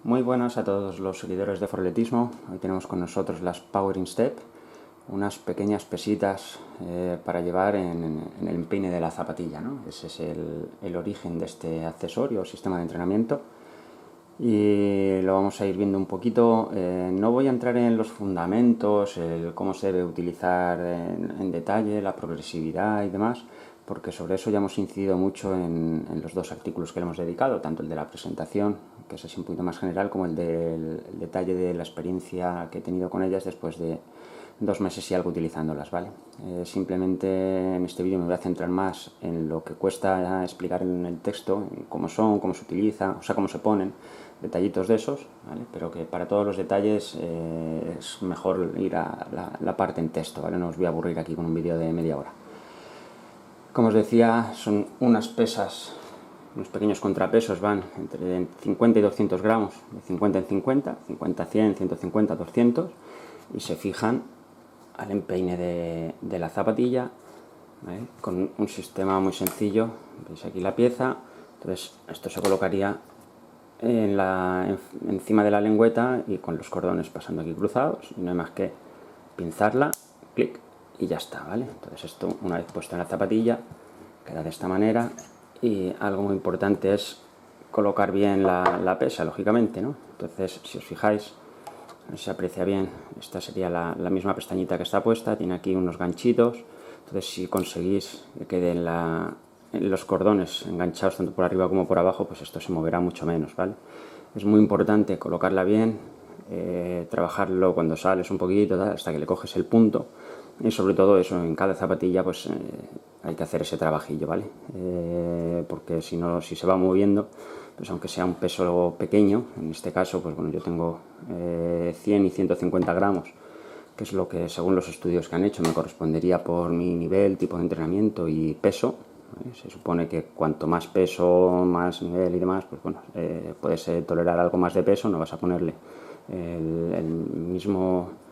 Muy buenas a todos los seguidores de Forletismo. Hoy tenemos con nosotros las Powering Step, unas pequeñas pesitas para llevar en el empeine de la zapatilla, ¿no? Ese es el origen de este accesorio o sistema de entrenamiento y lo vamos a ir viendo un poquito. No voy a entrar en los fundamentos, cómo se debe utilizar en detalle, la progresividad y demás, porque sobre eso ya hemos incidido mucho en los dos artículos que le hemos dedicado, tanto el de la presentación, que es así un poquito más general, como el del detalle de la experiencia que he tenido con ellas después de 2 meses y algo utilizándolas, ¿vale? Simplemente en este vídeo me voy a centrar más en lo que cuesta explicar en el texto, cómo son, cómo se utilizan, o sea, cómo se ponen, detallitos de esos, ¿vale? Pero que para todos los detalles es mejor ir a la parte en texto, ¿vale? No os voy a aburrir aquí con un vídeo de media hora. Como os decía, son unas pesas, unos pequeños contrapesos, van entre 50 y 200 gramos, de 50 en 50, 50 a 100, 150, 200, y se fijan al empeine de la zapatilla, ¿vale? Con un sistema muy sencillo. Veis aquí la pieza, entonces esto se colocaría encima de la lengüeta y con los cordones pasando aquí cruzados, y no hay más que pinzarla, clic, y ya está, ¿vale? Entonces esto, una vez puesto en la zapatilla, queda de esta manera. Y algo muy importante es colocar bien la pesa, lógicamente, ¿no? Entonces, si os fijáis, no sé si se aprecia bien, esta sería la misma pestañita que está puesta, tiene aquí unos ganchitos. Entonces, si conseguís que queden los cordones enganchados tanto por arriba como por abajo, pues esto se moverá mucho menos, ¿vale? Es muy importante colocarla bien, trabajarlo cuando sales un poquito, hasta que le coges el punto. Y sobre todo eso, en cada zapatilla pues hay que hacer ese trabajillo, ¿vale? Porque si no, si se va moviendo, pues aunque sea un peso pequeño, en este caso, pues bueno, yo tengo 100 y 150 gramos, que es lo que según los estudios que han hecho me correspondería por mi nivel, tipo de entrenamiento y peso, ¿vale? Se supone que cuanto más peso, más nivel y demás, pues bueno, puedes tolerar algo más de peso, no vas a ponerle el mismo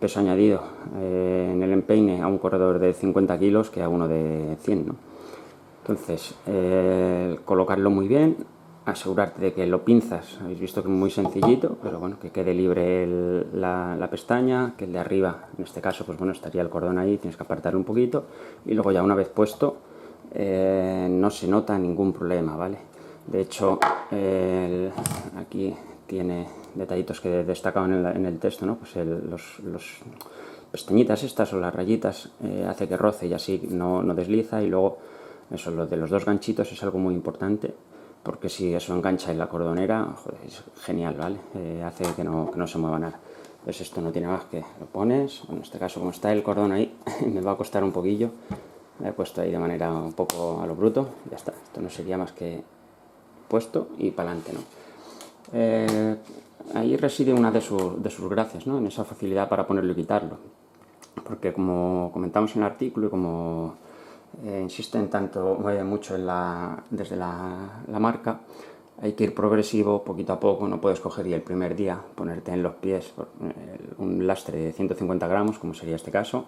peso añadido en el empeine a un corredor de 50 kilos que a uno de 100, ¿no? Entonces, colocarlo muy bien, asegurarte de que lo pinzas, habéis visto que es muy sencillito, pero bueno, que quede libre la pestaña, que el de arriba, en este caso, pues bueno, estaría el cordón ahí, tienes que apartarlo un poquito, y luego ya una vez puesto, no se nota ningún problema, ¿vale? De hecho, aquí tiene detallitos que he destacado en el texto, ¿no? Pues los pestañitas estas o las rayitas hace que roce y así no desliza. Y luego eso, lo de los dos ganchitos es algo muy importante, porque si eso engancha en la cordonera, joder, es genial, ¿vale? Hace que no se mueva nada. Pues esto no tiene más que lo pones, en este caso como está el cordón ahí, me va a costar un poquillo, lo he puesto ahí de manera un poco a lo bruto, ya está. Esto no sería más que puesto y para adelante, ¿no? Ahí reside una de sus gracias, ¿no? En esa facilidad para ponerlo y quitarlo, porque como comentamos en el artículo y como insisten mucho desde la marca, hay que ir progresivo, poquito a poco. No puedes coger y el primer día ponerte en los pies un lastre de 150 gramos, como sería este caso,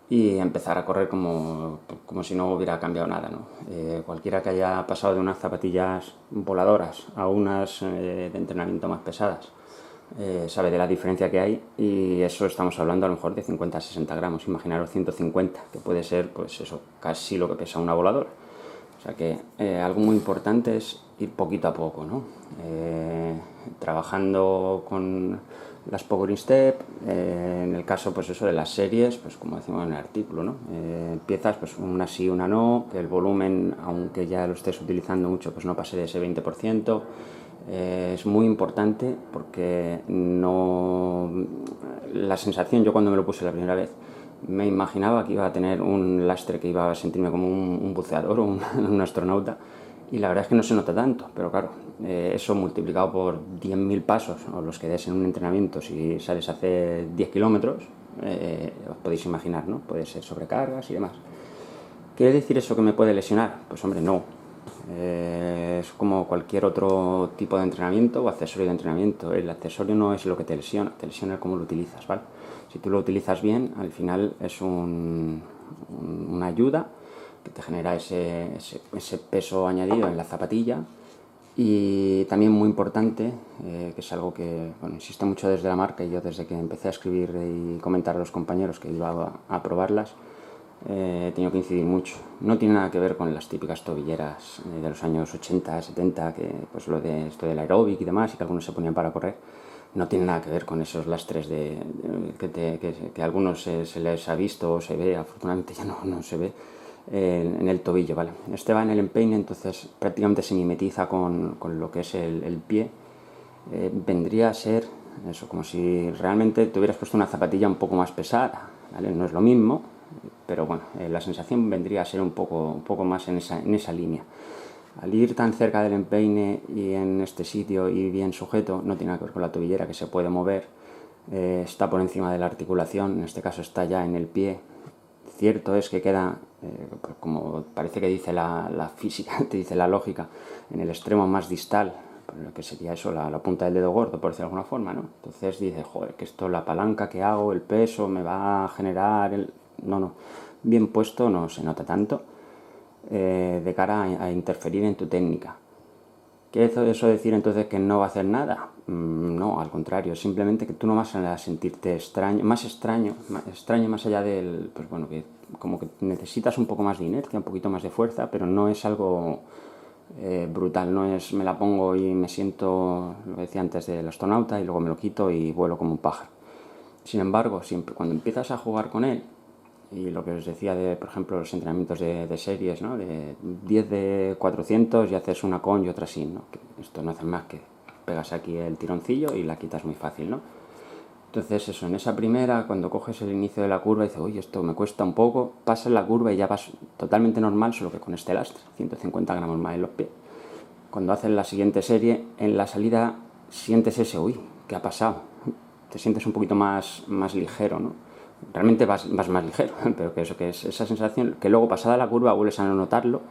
y empezar a correr como si no hubiera cambiado nada, ¿no? Cualquiera que haya pasado de unas zapatillas voladoras a unas de entrenamiento más pesadas sabe de la diferencia que hay, y eso estamos hablando a lo mejor de 50 a 60 gramos, imaginaros 150, que puede ser pues eso, casi lo que pesa una voladora. O sea que algo muy importante es ir poquito a poco, ¿no? Trabajando con las Powering Step, en el caso pues eso de las series, pues como decimos en el artículo, ¿no? Piezas pues una sí, una no, que el volumen, aunque ya lo estés utilizando mucho, pues no pase de ese 20%. Es muy importante porque no... La sensación, yo cuando me lo puse la primera vez, me imaginaba que iba a tener un lastre, que iba a sentirme como un buceador o un astronauta, y la verdad es que no se nota tanto, pero claro, eso multiplicado por 10.000 pasos, o los que des en un entrenamiento, si sales a hacer 10 kilómetros, os podéis imaginar, ¿no? Puede ser sobrecargas y demás. ¿Quiere decir eso que me puede lesionar? Pues hombre, no. Es como cualquier otro tipo de entrenamiento o accesorio de entrenamiento. El accesorio no es lo que te lesiona el cómo lo utilizas, ¿vale? Si tú lo utilizas bien, al final es una ayuda que te genera ese peso añadido en la zapatilla, Y también muy importante, que es algo que bueno, insiste mucho desde la marca, y yo desde que empecé a escribir y comentar a los compañeros que iba a probarlas, he tenido que incidir mucho. No tiene nada que ver con las típicas tobilleras de los años 80, 70, que pues lo de esto del aeróbic y demás, y que algunos se ponían para correr. No tiene nada que ver con esos lastres que a algunos se les ha visto o se ve, afortunadamente ya no se ve, en el tobillo, ¿vale? Este va en el empeine, entonces prácticamente se mimetiza con lo que es el pie. Vendría a ser eso, como si realmente te hubieras puesto una zapatilla un poco más pesada, ¿vale? No es lo mismo, pero bueno, la sensación vendría a ser un poco más en esa línea. Al ir tan cerca del empeine y en este sitio y bien sujeto, no tiene nada que ver con la tobillera, que se puede mover, está por encima de la articulación, en este caso está ya en el pie. Cierto es que queda, como parece que dice la física, te dice la lógica, en el extremo más distal, lo que sería eso, la punta del dedo gordo, por decirlo de alguna forma, ¿no? Entonces dices, joder, que esto, la palanca que hago, el peso, me va a generar el... No, bien puesto no se nota tanto de cara a interferir en tu técnica. ¿Quiere eso decir entonces que no va a hacer nada? No, al contrario, simplemente que tú no vas a sentirte extraño más allá del, pues bueno, que como que necesitas un poco más de inercia, un poquito más de fuerza, pero no es algo brutal, no es me la pongo y me siento, lo que decía antes del astronauta, y luego me lo quito y vuelo como un pájaro. Sin embargo, siempre cuando empiezas a jugar con él, y lo que os decía de, por ejemplo, los entrenamientos de series, ¿no? De 10 de 400 y haces una con y otra sin, ¿no? Que esto no hace más que pegas aquí el tironcillo y la quitas muy fácil, ¿no? Entonces eso, en esa primera, cuando coges el inicio de la curva y dices, oye, esto me cuesta un poco, pasas la curva y ya vas totalmente normal, solo que con este lastre, 150 gramos más en los pies. Cuando haces la siguiente serie, en la salida sientes ese, uy, ¿qué ha pasado? Te sientes un poquito más ligero, ¿no? Realmente vas más ligero, pero que eso, que es esa sensación que luego pasada la curva vuelves a no notarlo.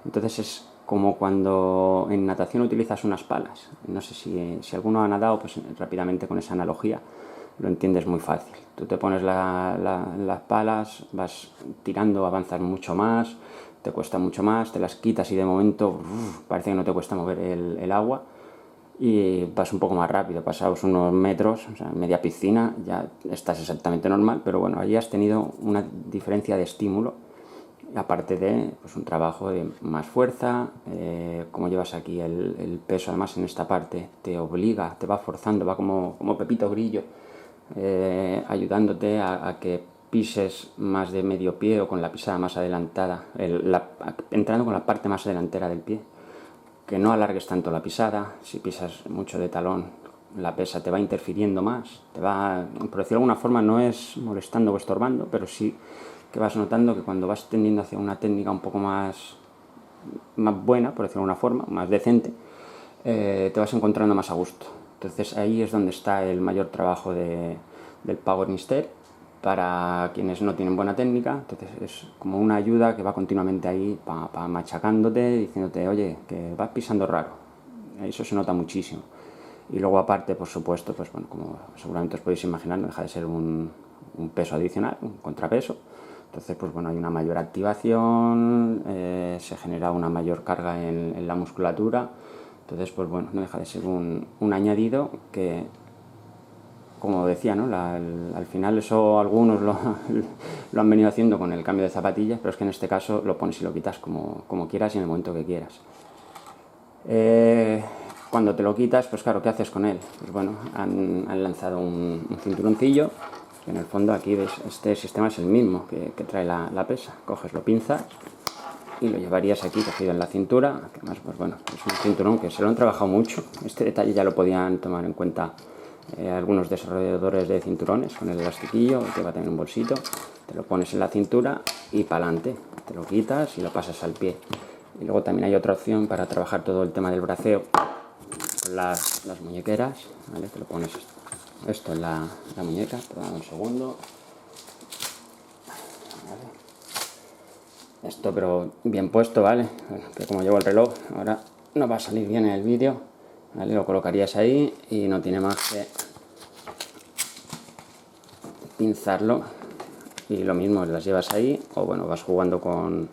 Entonces es como cuando en natación utilizas unas palas. No sé si alguno ha nadado, pues rápidamente con esa analogía lo entiendes muy fácil. Tú te pones las palas, vas tirando, avanzas mucho más, te cuesta mucho más, te las quitas y de momento parece que no te cuesta mover el agua. Y vas un poco más rápido, pasados unos metros, o sea, media piscina, ya estás exactamente normal, pero bueno, allí has tenido una diferencia de estímulo, aparte de pues, un trabajo de más fuerza, como llevas aquí el peso, además en esta parte te obliga, te va forzando, va como Pepito Grillo, ayudándote a que pises más de medio pie o con la pisada más adelantada, entrando con la parte más delantera del pie. Que no alargues tanto la pisada. Si pisas mucho de talón, la pesa te va interfiriendo más, te va, por decirlo de alguna forma, no es molestando o estorbando, pero sí que vas notando que cuando vas tendiendo hacia una técnica un poco más buena, por decirlo de alguna forma, más decente, te vas encontrando más a gusto. Entonces ahí es donde está el mayor trabajo del Power Step para quienes no tienen buena técnica. Entonces es como una ayuda que va continuamente ahí machacándote, diciéndote, oye, que vas pisando raro. Eso se nota muchísimo. Y luego aparte, por supuesto, pues bueno, como seguramente os podéis imaginar, no deja de ser un peso adicional, un contrapeso. Entonces, pues bueno, hay una mayor activación, se genera una mayor carga en la musculatura. Entonces, pues bueno, no deja de ser un añadido que, como decía, ¿no? Al final eso algunos lo han venido haciendo con el cambio de zapatillas, pero es que en este caso lo pones y lo quitas como quieras y en el momento que quieras. Cuando te lo quitas, pues claro, ¿qué haces con él? Pues bueno, han lanzado un cinturoncillo, que en el fondo aquí ves, este sistema es el mismo que trae la pesa. Coges, lo pinzas y lo llevarías aquí cogido en la cintura, que además, pues bueno, es un cinturón que se lo han trabajado mucho. Este detalle ya lo podían tomar en cuenta algunos desarrolladores de cinturones, con el elastiquillo, que va a tener un bolsito, te lo pones en la cintura y para adelante, te lo quitas y lo pasas al pie. Y luego también hay otra opción para trabajar todo el tema del braceo con las muñequeras, ¿vale? Te lo pones esto en la muñeca, perdón un segundo. ¿Vale? Esto pero bien puesto, ¿vale? Bueno, que como llevo el reloj, ahora no va a salir bien en el vídeo, ¿vale? Lo colocarías ahí y no tiene más que pinzarlo y lo mismo, las llevas ahí o bueno, vas jugando con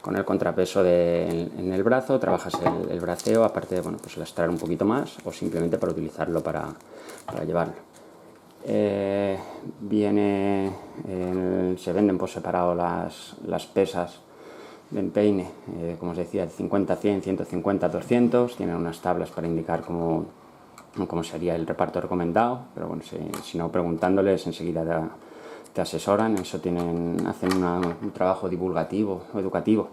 con el contrapeso en el brazo, trabajas el braceo, aparte de, bueno, pues lastrar un poquito más o simplemente para utilizarlo para llevarlo. Se venden por separado las pesas de empeine, como os decía, de 50, 100, 150, 200, tienen unas tablas para indicar cómo sería el reparto recomendado, pero bueno, si no, preguntándoles enseguida te asesoran. Eso hacen un trabajo divulgativo o educativo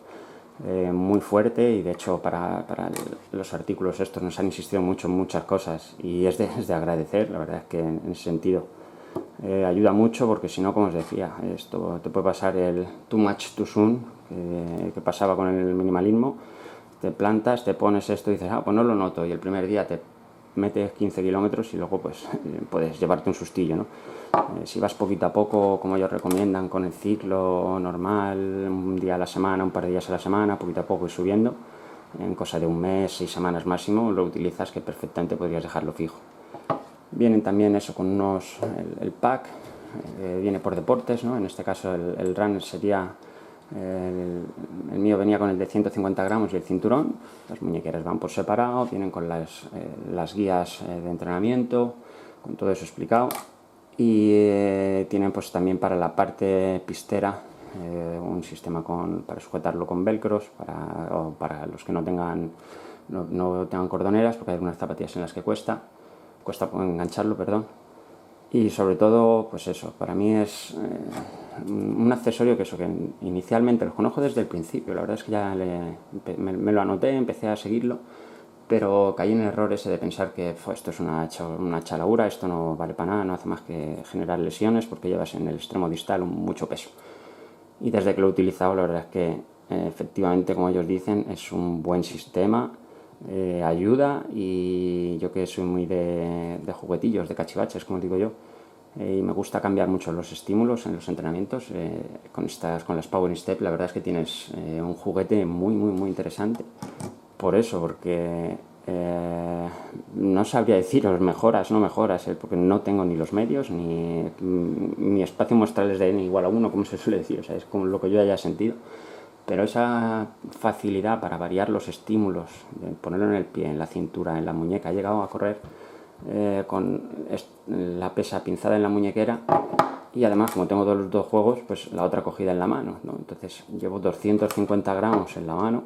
muy fuerte, y de hecho para los artículos estos nos han insistido mucho en muchas cosas, y es de agradecer. La verdad es que en ese sentido ayuda mucho, porque si no, como os decía, esto te puede pasar el too much too soon que pasaba con el minimalismo. Te plantas, te pones esto y dices, pues no lo noto, y el primer día te metes 15 kilómetros y luego pues puedes llevarte un sustillo, ¿no? Si vas poquito a poco, como ellos recomiendan, con el ciclo normal, un día a la semana, un par de días a la semana, poquito a poco y subiendo, en cosa de un mes, 6 semanas máximo, lo utilizas, que perfectamente podrías dejarlo fijo. Vienen también eso con el pack, viene por deportes, ¿no? En este caso el runner sería, el mío venía con el de 150 gramos y el cinturón. Las muñequeras van por separado, vienen con las guías de entrenamiento, con todo eso explicado, y tienen pues también para la parte pistera un sistema para sujetarlo con velcros, para los que no tengan cordoneras, porque hay algunas zapatillas en las que cuesta engancharlo, perdón. Y sobre todo, pues eso, para mí es un accesorio que inicialmente lo conozco desde el principio. La verdad es que ya me lo anoté, empecé a seguirlo, pero caí en el error ese de pensar que esto es una chalaura, esto no vale para nada, no hace más que generar lesiones, porque llevas en el extremo distal mucho peso. Y desde que lo he utilizado, la verdad es que efectivamente, como ellos dicen, es un buen sistema, ayuda, y yo que soy muy de juguetillos, de cachivaches, como digo yo, y me gusta cambiar mucho los estímulos en los entrenamientos, con las Power Step, la verdad es que tienes un juguete muy, muy, muy interesante. Por eso, porque no sabría deciros mejoras, no mejoras, porque no tengo ni los medios, ni mi espacio muestral es de n igual a 1, como se suele decir, o sea, es como lo que yo haya sentido. Pero esa facilidad para variar los estímulos, de ponerlo en el pie, en la cintura, en la muñeca, he llegado a correr con la pesa pinzada en la muñequera, y además, como tengo los dos juegos, pues la otra cogida en la mano, ¿no? Entonces llevo 250 gramos en la mano,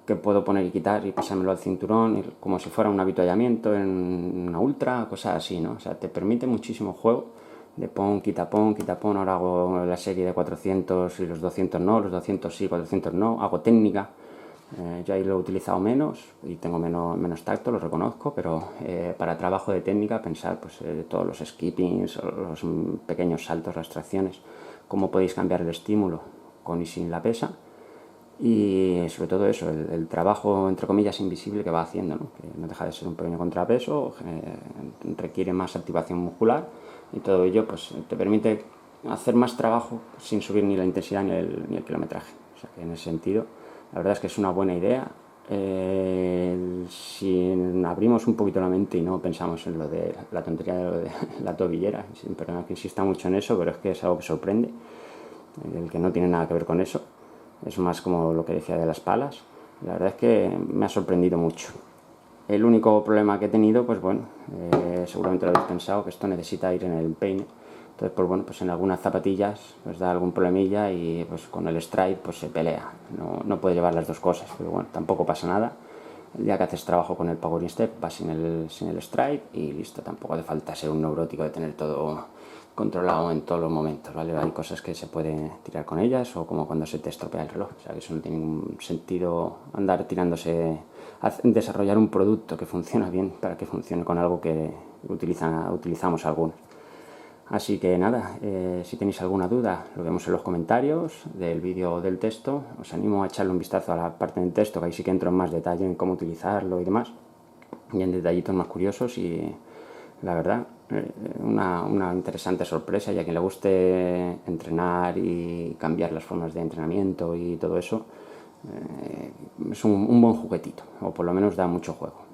que puedo poner y quitar y pasármelo al cinturón, como si fuera un avituallamiento en una ultra, cosas así, ¿no? O sea, te permite muchísimo juego de pon, quita pon, quita pon. Ahora hago la serie de 400 y los 200 no, los 200 sí, 400 no, hago técnica. Yo ahí lo he utilizado menos y tengo menos tacto, lo reconozco, pero para trabajo de técnica, pensar pues todos los skippings, los pequeños saltos, abstracciones, cómo podéis cambiar el estímulo con y sin la pesa, y sobre todo eso, el trabajo entre comillas invisible que va haciendo, ¿no? Que no deja de ser un pequeño contrapeso, requiere más activación muscular, y todo ello pues te permite hacer más trabajo sin subir ni la intensidad ni el kilometraje. O sea que en ese sentido, la verdad es que es una buena idea. Si abrimos un poquito la mente y no pensamos en lo de la tontería de lo de la tobillera, perdona que insista mucho en eso, pero es que es algo que sorprende, el que no tiene nada que ver con eso, es más como lo que decía de las palas. La verdad es que me ha sorprendido mucho. El único problema que he tenido, pues bueno, seguramente lo habéis pensado, que esto necesita ir en el empeine. Entonces, pues bueno, pues en algunas zapatillas pues da algún problemilla, y pues con el stride pues se pelea. No puede llevar las dos cosas, pero bueno, tampoco pasa nada. El día que haces trabajo con el Power Step vas sin el stride y listo. Tampoco hace falta ser un neurótico de tener todo controlado en todos los momentos, ¿vale? Hay cosas que se puede tirar con ellas, o como cuando se te estropea el reloj. O sea, que eso no tiene ningún sentido andar tirándose a desarrollar un producto que funciona bien para que funcione con algo que utilizamos algunos. Así que nada, si tenéis alguna duda, lo vemos en los comentarios del vídeo o del texto. Os animo a echarle un vistazo a la parte del texto, que ahí sí que entro en más detalle en cómo utilizarlo y demás, y en detallitos más curiosos. Y la verdad, una interesante sorpresa, y a quien le guste entrenar y cambiar las formas de entrenamiento y todo eso, es un buen juguetito, o por lo menos da mucho juego.